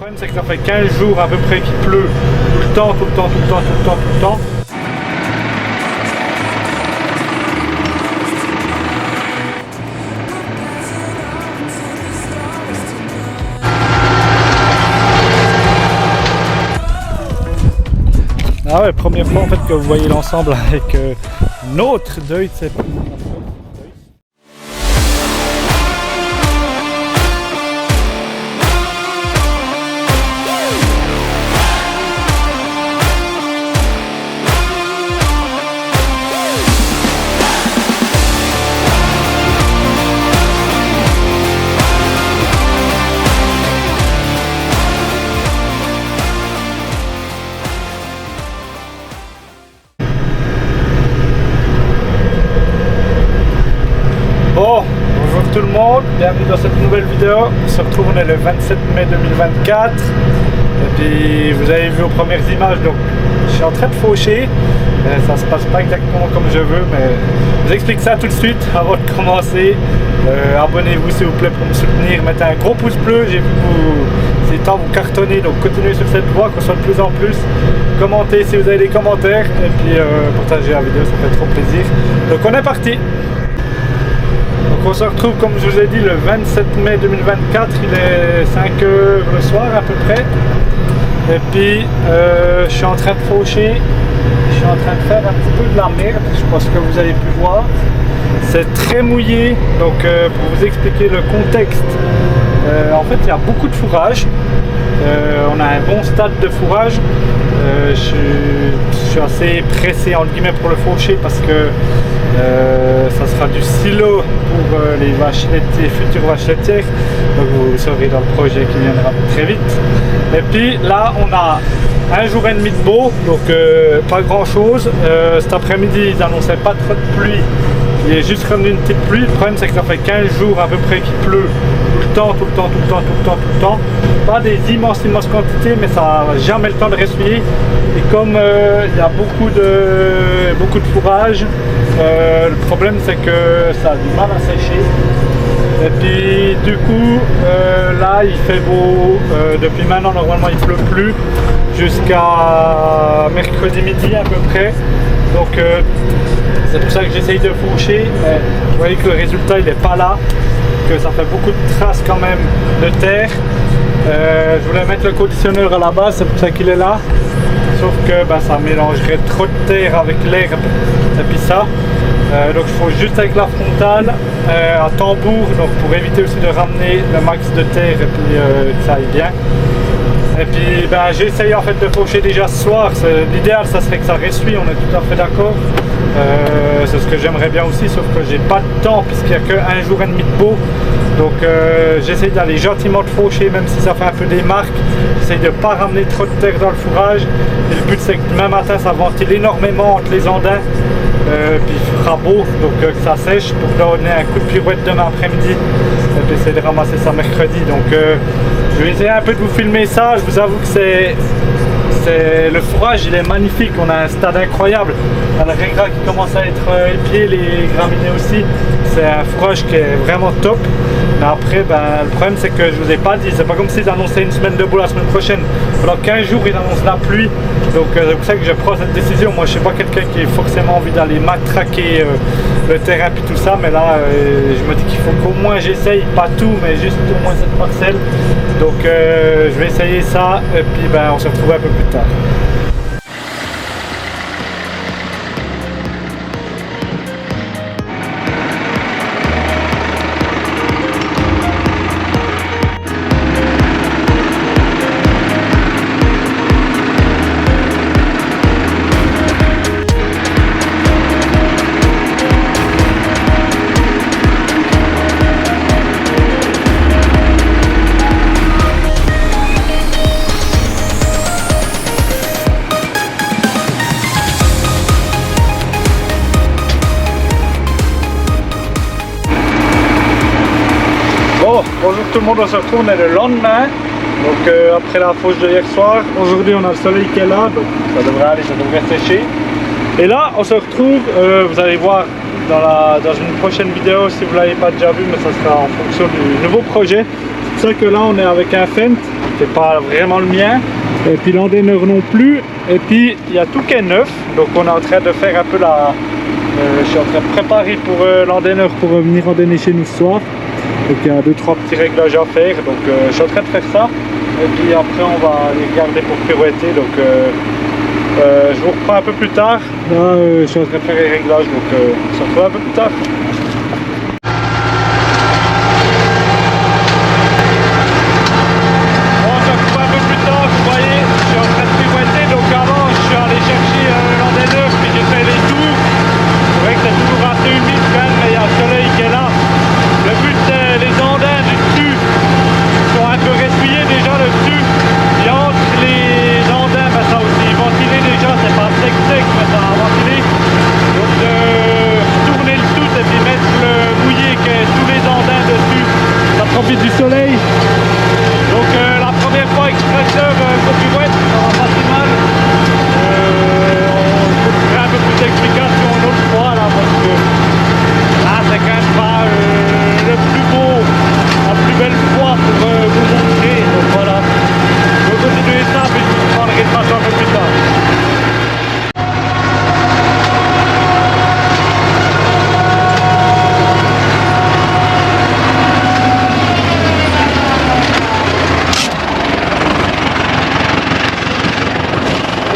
problème c'est que ça fait 15 jours à peu près qu'il pleut tout le temps. Ah ouais, première fois en fait que vous voyez l'ensemble avec notre Deutz. Bon, bonjour tout le monde, bienvenue dans cette nouvelle vidéo. On se retrouve, on est le 27 mai 2024. Et puis vous avez vu aux premières images, donc je suis en train de faucher. Ça se passe pas exactement comme je veux, mais je vous explique ça tout de suite avant de commencer. Abonnez-vous s'il vous plaît pour me soutenir, mettez un gros pouce bleu, j'ai vu que c'est temps de vous cartonner, donc continuez sur cette voie, qu'on soit de plus en plus. Commentez si vous avez des commentaires, et puis partagez la vidéo, ça fait trop plaisir. Donc on est parti. Donc on se retrouve, comme je vous ai dit, le 27 mai 2024, il est 5 h le soir à peu près. Et puis je suis en train de faucher, je suis en train de faire un petit peu de la merde, je pense que vous avez pu voir. C'est très mouillé, donc pour vous expliquer le contexte, en fait il y a beaucoup de fourrage. On a un bon stade de fourrage. Je suis assez pressé entre guillemets pour le faucher parce que ça sera du silo pour les vaches laitières, futures vaches laitières. Donc vous saurez dans le projet qui viendra très vite. Et puis là on a un jour et demi de beau, donc pas grand chose. Cet après-midi ils annonçaient pas trop de pluie. Il est juste revenu une petite pluie. Le problème c'est que ça fait 15 jours à peu près qu'il pleut tout le temps. Pas des immenses quantités, mais ça n'a jamais le temps de ressuyer. Et comme il y a beaucoup de fourrage, le problème c'est que ça a du mal à sécher. Et puis du coup là il fait beau, depuis maintenant normalement il pleut plus jusqu'à mercredi midi à peu près. Donc c'est pour ça que j'essaye de faucher, mais vous voyez que le résultat il n'est pas là, que ça fait beaucoup de traces quand même de terre. Je voulais mettre le conditionneur à la base, c'est pour ça qu'il est là, sauf que ça mélangerait trop de terre avec l'herbe et puis ça. Donc je fauche juste avec la frontale à tambour, donc pour éviter aussi de ramener le max de terre et puis que ça aille bien. Et puis j'ai essayé en fait de faucher déjà ce soir. L'idéal ça serait que ça ressuie, on est tout à fait d'accord. C'est ce que j'aimerais bien aussi, sauf que j'ai pas de temps puisqu'il n'y a qu'un jour et demi de beau. Donc j'essaye d'aller gentiment de faucher, même si ça fait un peu des marques. J'essaye de ne pas ramener trop de terre dans le fourrage. Et le but c'est que demain matin ça ventile énormément entre les andins. Puis il fera beau, donc que ça sèche pour donner un coup de pirouette demain après-midi et puis essayer de ramasser ça mercredi. Donc je vais essayer un peu de vous filmer ça. Je vous avoue que le fourrage il est magnifique, on a un stade incroyable. On a le raigra qui commence à être épié, les graminées aussi. C'est un fourrage qui est vraiment top. Mais après le problème c'est que je vous ai pas dit, c'est pas comme s'ils annonçaient une semaine de beau la semaine prochaine. Pendant 15 jours ils annoncent la pluie. Donc c'est pour ça que je prends cette décision. Moi je suis pas quelqu'un qui a forcément envie d'aller matraquer le terrain puis tout ça, mais là je me dis qu'il faut qu'au moins j'essaye, pas tout mais juste au moins cette parcelle. Donc je vais essayer ça et puis on se retrouve un peu plus tard. Bonjour tout le monde, on se retrouve, on est le lendemain, donc après la fauche de hier soir. Aujourd'hui on a le soleil qui est là, donc ça devrait aller, ça devrait sécher. Et là on se retrouve, vous allez voir dans une prochaine vidéo si vous ne l'avez pas déjà vu, mais ça sera en fonction du nouveau projet. C'est pour ça que là on est avec un Fendt c'est pas vraiment le mien. Et puis l'endaineur non plus. Et puis il y a tout qui est neuf. Donc on est en train de faire un peu la... je suis en train de préparer pour l'endaineur pour venir endainer chez nous ce soir. Donc il y a 2-3 petits réglages à faire. Donc je suis en train de faire ça. Et puis après on va aller regarder pour pirouetter. Donc je vous reprends un peu plus tard. Là je suis en train de faire les réglages. Donc on se retrouve un peu plus tard. Du soleil. Donc la première fois extracteur copyright, ça va pas si mal. On fera un peu plus d'explications une autre fois là, parce que là c'est quand même pas le plus beau, la plus belle fois pour vous montrer. Donc voilà, je vais continuer ça, puis je vous prendrai ça un peu plus tard.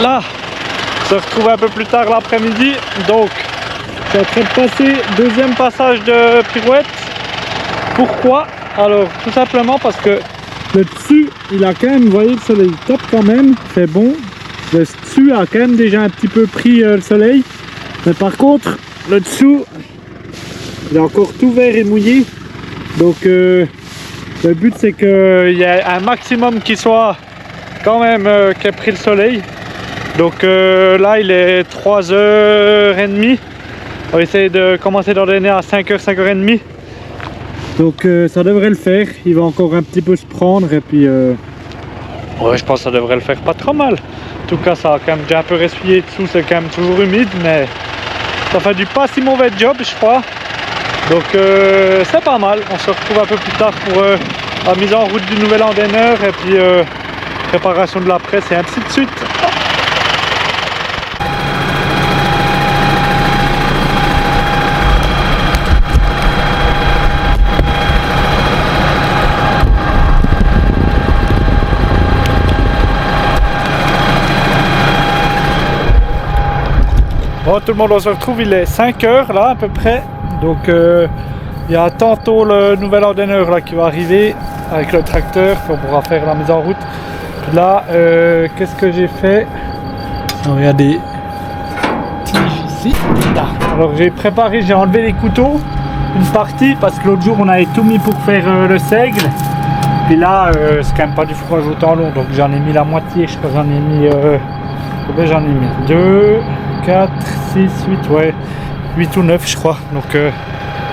Là, on se retrouve un peu plus tard l'après-midi, donc je suis en train de passer deuxième passage de pirouette. Pourquoi? Alors tout simplement parce que le dessus il a quand même, vous voyez le soleil top quand même, c'est bon. Le dessus a quand même déjà un petit peu pris le soleil, mais par contre le dessous il est encore tout vert et mouillé. Donc le but c'est qu'il y ait un maximum qui soit quand même qui ait pris le soleil. Donc là il est 3h30. On va essayer de commencer d'endainer à 5h, 5h30. Donc ça devrait le faire. Il va encore un petit peu se prendre et puis ouais, je pense que ça devrait le faire pas trop mal. En tout cas ça a quand même déjà un peu ressuyé dessous, c'est quand même toujours humide, mais ça fait du pas si mauvais job je crois. Donc c'est pas mal. On se retrouve un peu plus tard pour la mise en route du nouvel endaineur et puis préparation de la presse et ainsi de suite. Bon tout le monde, on se retrouve, il est 5h là à peu près. Donc il y a tantôt le nouvel endaineur là qui va arriver avec le tracteur, qu'on pourra faire la mise en route. Puis là, qu'est-ce que j'ai fait? Alors, il y a des tiges ici. Là. Alors j'ai préparé, j'ai enlevé les couteaux, une partie, parce que l'autre jour on avait tout mis pour faire le seigle. Puis là, c'est quand même pas du fourrage autant long, donc j'en ai mis la moitié, je crois que j'en ai mis... combien j'en ai mis? 2, 4, 6, 8, ouais, 8 ou 9 je crois. Donc ça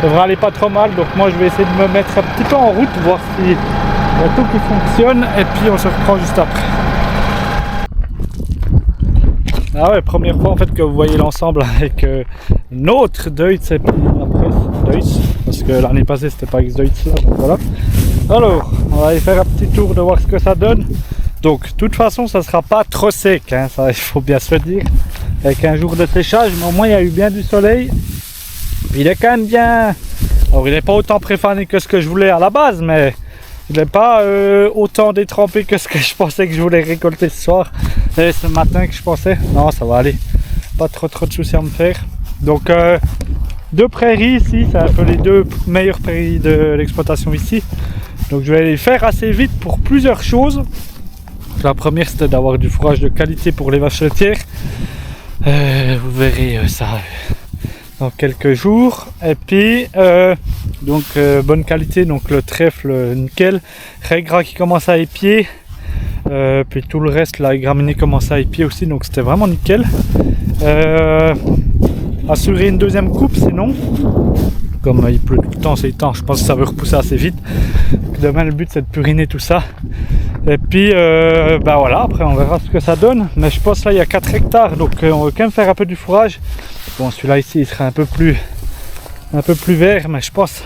devrait aller pas trop mal. Donc moi je vais essayer de me mettre un petit peu en route, voir si y a tout qui fonctionne. Et puis on se reprend juste après. Ah ouais, première fois en fait que vous voyez l'ensemble avec notre Deutz et puis après Deutz. Parce que l'année passée c'était pas avec Deutz là, donc voilà. Alors, on va aller faire un petit tour de voir ce que ça donne. Donc de toute façon ça sera pas trop sec, hein, ça il faut bien se le dire. Avec un jour de séchage, mais au moins il y a eu bien du soleil. Il est quand même bien. Alors il n'est pas autant préfané que ce que je voulais à la base, mais il n'est pas autant détrempé que ce que je pensais que je voulais récolter ce soir. Et ce matin que je pensais. Non, ça va aller. Pas trop de soucis à me faire. Donc deux prairies ici, c'est un peu les deux meilleures prairies de l'exploitation ici. Donc je vais les faire assez vite pour plusieurs choses. La première c'était d'avoir du fourrage de qualité pour les vaches laitières. Vous verrez ça dans quelques jours. Et puis donc bonne qualité, donc le trèfle nickel, régras qui commence à épier, puis tout le reste, la graminée commence à épier aussi, donc c'était vraiment nickel. Assurer une deuxième coupe sinon, comme il pleut tout le temps ces temps, je pense que ça va repousser assez vite. Demain le but c'est de puriner tout ça. Et puis bah voilà, après on verra ce que ça donne. Mais je pense là il y a 4 hectares, donc on va quand même faire un peu du fourrage. Bon, celui-là ici il serait un peu plus vert, mais je pense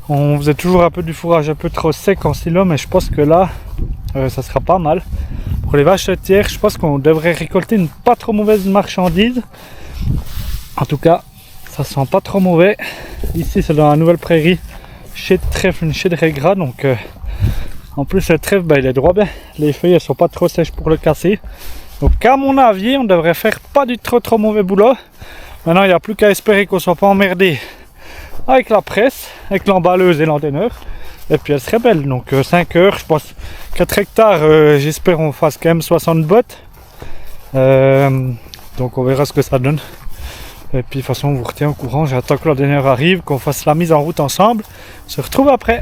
on faisait toujours un peu du fourrage un peu trop sec en silo, mais je pense que là ça sera pas mal. Pour les vaches laitières, je pense qu'on devrait récolter une pas trop mauvaise marchandise. En tout cas, ça sent pas trop mauvais. Ici, c'est dans la nouvelle prairie, chez de trèfle, une chez de régras. Donc, en plus, le trèfle, il est droit bien. Les feuilles, elles sont pas trop sèches pour le casser. Donc, à mon avis, on devrait faire pas du trop mauvais boulot. Maintenant, il n'y a plus qu'à espérer qu'on soit pas emmerdé avec la presse, avec l'emballeuse et l'antenneur. Et puis elle serait belle. Donc 5 heures, je pense 4 hectares, j'espère qu'on fasse quand même 60 bottes. Donc on verra ce que ça donne. Et puis de toute façon on vous retient au courant, j'attends que l'antenneur arrive, qu'on fasse la mise en route ensemble. On se retrouve après.